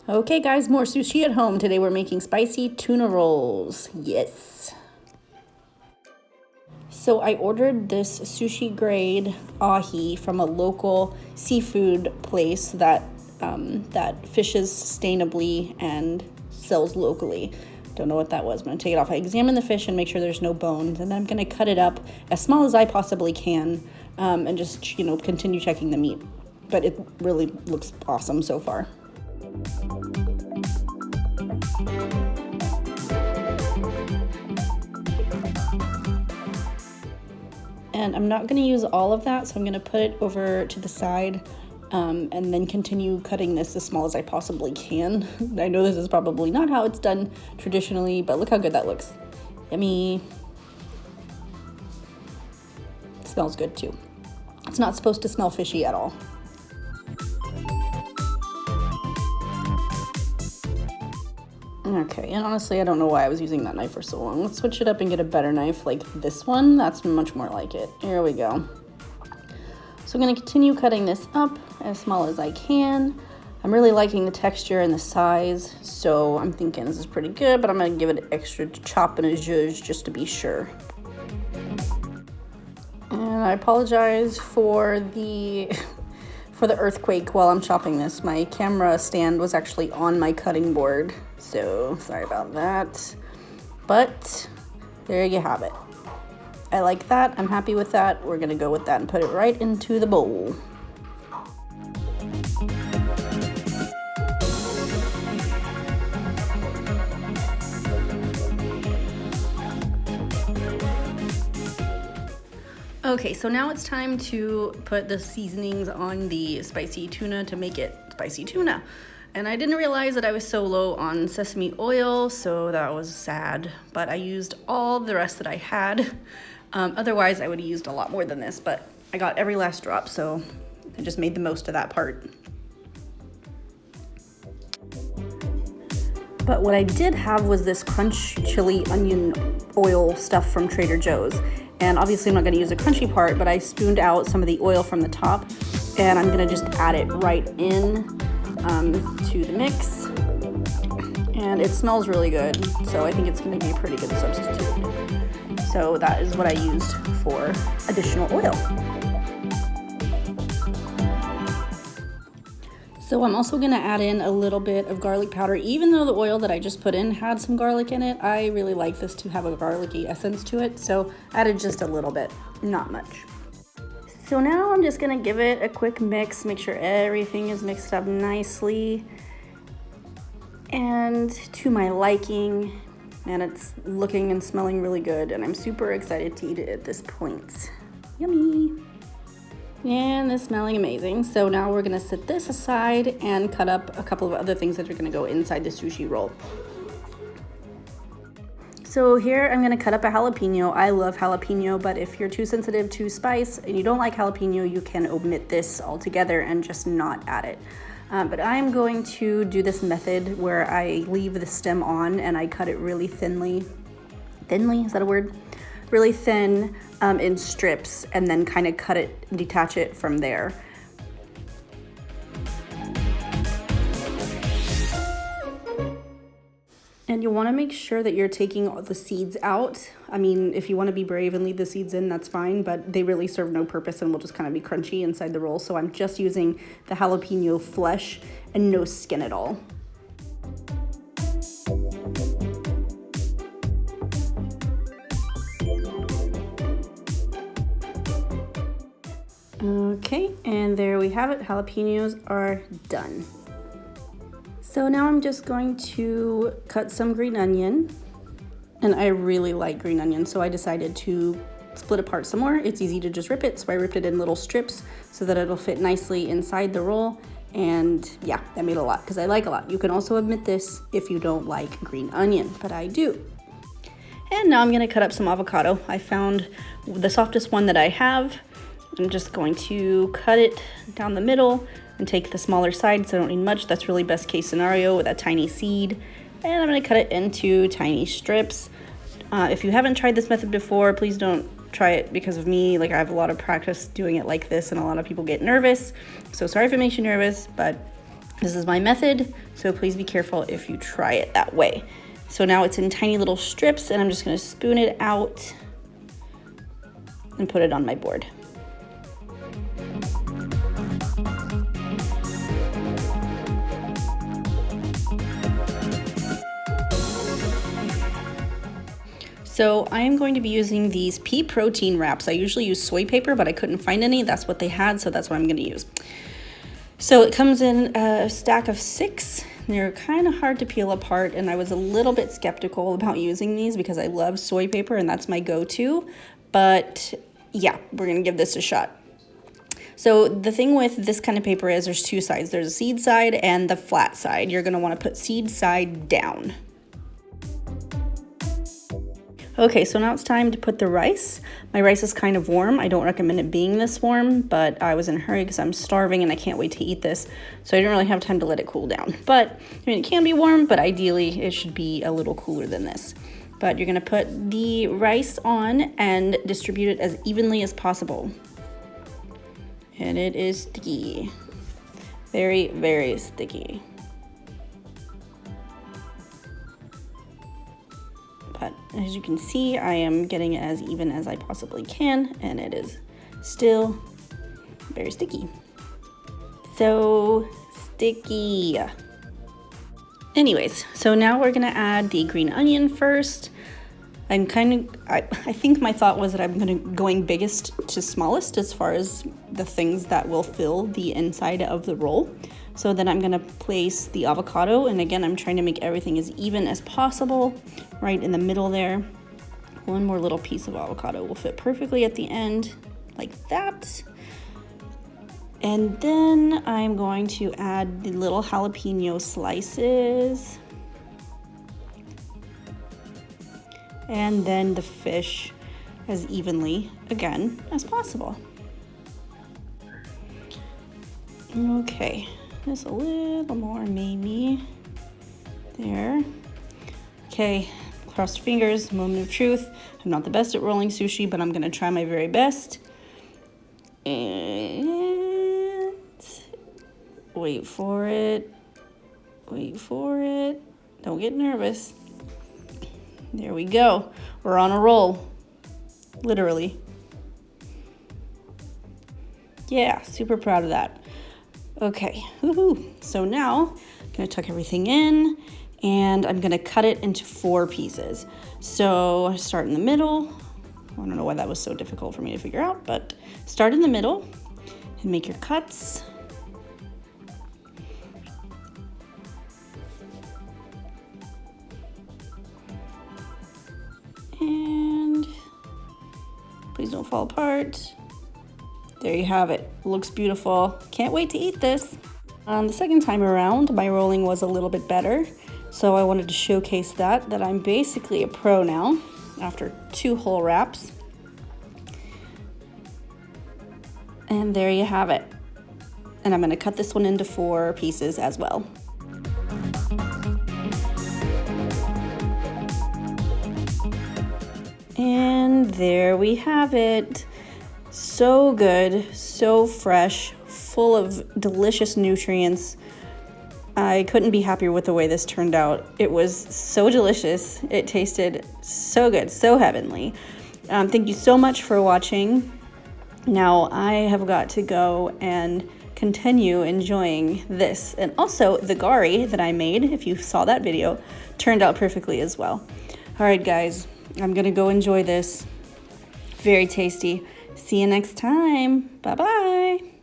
Okay guys, more sushi at home. Today we're making spicy tuna rolls. Yes. So I ordered this sushi grade ahi from a local seafood place that fishes sustainably and sells locally. Don't know what that was. I'm gonna take it off. I examine the fish and make sure there's no bones, and then I'm gonna cut it up as small as I possibly can, and just continue checking the meat. But it really looks awesome so far. And I'm not going to use all of that, so I'm going to put it over to the side and then continue cutting this as small as I possibly can. I know this is probably not how it's done traditionally, but look how good that looks. Yummy. It smells good too. It's not supposed to smell fishy at all. Okay, and honestly, I don't know why I was using that knife for so long. Let's switch it up and get a better knife like this one. That's much more like it. Here we go. So I'm going to continue cutting this up as small as I can. I'm really liking the texture and the size, so I'm thinking this is pretty good, but I'm going to give it an extra chop and a zhuzh just to be sure. And I apologize for the earthquake while I'm chopping this. My camera stand was actually on my cutting board, so sorry about that. But there you have it. I like that. I'm happy with that. We're gonna go with that and put it right into the bowl. Okay, so now it's time to put the seasonings on the spicy tuna to make it spicy tuna. And I didn't realize that I was so low on sesame oil, so that was sad. But I used all the rest that I had. Otherwise, I would have used a lot more than this, but I got every last drop, so I just made the most of that part. But what I did have was this crunch chili onion oil stuff from Trader Joe's. And obviously I'm not gonna use the crunchy part, but I spooned out some of the oil from the top, and I'm gonna just add it right in to the mix. And it smells really good, so I think it's gonna be a pretty good substitute. So that is what I used for additional oil. So I'm also gonna add in a little bit of garlic powder. Even though the oil that I just put in had some garlic in it, I really like this to have a garlicky essence to it, so I added just a little bit, not much. So now I'm just gonna give it a quick mix, make sure everything is mixed up nicely and to my liking, and it's looking and smelling really good, and I'm super excited to eat it at this point. Yummy! And it's smelling amazing. So now we're gonna set this aside and cut up a couple of other things that are gonna go inside the sushi roll. So here I'm gonna cut up a jalapeno. I love jalapeno, but if you're too sensitive to spice and you don't like jalapeno, you can omit this altogether and just not add it. But I'm going to do this method where I leave the stem on and I cut it really thinly. Thinly, is that a word? Really thin in strips, and then kind of cut it and detach it from there. And you want to make sure that you're taking all the seeds out. I mean, if you want to be brave and leave the seeds in, that's fine, but they really serve no purpose and will just kind of be crunchy inside the roll. So I'm just using the jalapeno flesh and no skin at all. Okay, and there we have it. Jalapenos are done. So now I'm just going to cut some green onion, and I really like green onion, so I decided to split apart some more. It's easy to just rip it, so I ripped it in little strips so that it'll fit nicely inside the roll. And yeah, that made a lot because I like a lot. You can also omit this if you don't like green onion, but I do. And now I'm gonna cut up some avocado. I found the softest one that I have. I'm just going to cut it down the middle and take the smaller side, so I don't need much. That's really best case scenario with a tiny seed. And I'm gonna cut it into tiny strips. If you haven't tried this method before, please don't try it because of me. Like, I have a lot of practice doing it like this, and a lot of people get nervous. So sorry if it makes you nervous, but This is my method, so please be careful if you try it that way. So now it's in tiny little strips, and I'm just gonna spoon it out and put it on my board. So I am going to be using these pea protein wraps. I usually use soy paper, but I couldn't find any. That's what they had, so that's what I'm gonna use. So it comes in a stack of 6. They're kind of hard to peel apart, and I was a little bit skeptical about using these because I love soy paper and that's my go-to. But yeah, we're gonna give this a shot. So the thing with this kind of paper is there's 2 sides. There's a seed side and the flat side. You're gonna wanna put seed side down. Okay, so now it's time to put the rice. My rice is kind of warm. I don't recommend it being this warm, but I was in a hurry because I'm starving and I can't wait to eat this. So I didn't really have time to let it cool down. But, I mean, it can be warm, but ideally it should be a little cooler than this. But you're gonna put the rice on and distribute it as evenly as possible. And it is sticky. Very, very sticky. But as you can see, I am getting it as even as I possibly can, and it is still very sticky. So sticky. Anyways, so now we're gonna add the green onion first. I think my thought was that I'm going biggest to smallest as far as the things that will fill the inside of the roll. So then I'm gonna place the avocado, and again, I'm trying to make everything as even as possible, right in the middle there. One more little piece of avocado will fit perfectly at the end, like that. And then I'm going to add the little jalapeno slices. And then the fish as evenly, again, as possible. Okay, just a little more maybe. There. Okay, crossed fingers, moment of truth. I'm not the best at rolling sushi, but I'm gonna try my very best. And wait for it. Wait for it. Don't get nervous. There we go. We're on a roll. Literally. Yeah, super proud of that. Okay, woohoo. So now I'm gonna tuck everything in, and I'm gonna cut it into 4 pieces. So start in the middle. I don't know why that was so difficult for me to figure out, but start in the middle and make your cuts. And please don't fall apart. There you have it. Looks beautiful. Can't wait to eat this. The second time around, my rolling was a little bit better. So I wanted to showcase that I'm basically a pro now after 2 whole wraps. And there you have it. And I'm gonna cut this one into 4 pieces as well. And there we have it. So good, so fresh, full of delicious nutrients. I couldn't be happier with the way this turned out. It was so delicious. It tasted so good, so heavenly. Thank you so much for watching. Now I have got to go and continue enjoying this. And also the gari that I made, if you saw that video, turned out perfectly as well. All right, guys, I'm gonna go enjoy this. Very tasty. See you next time. Bye-bye.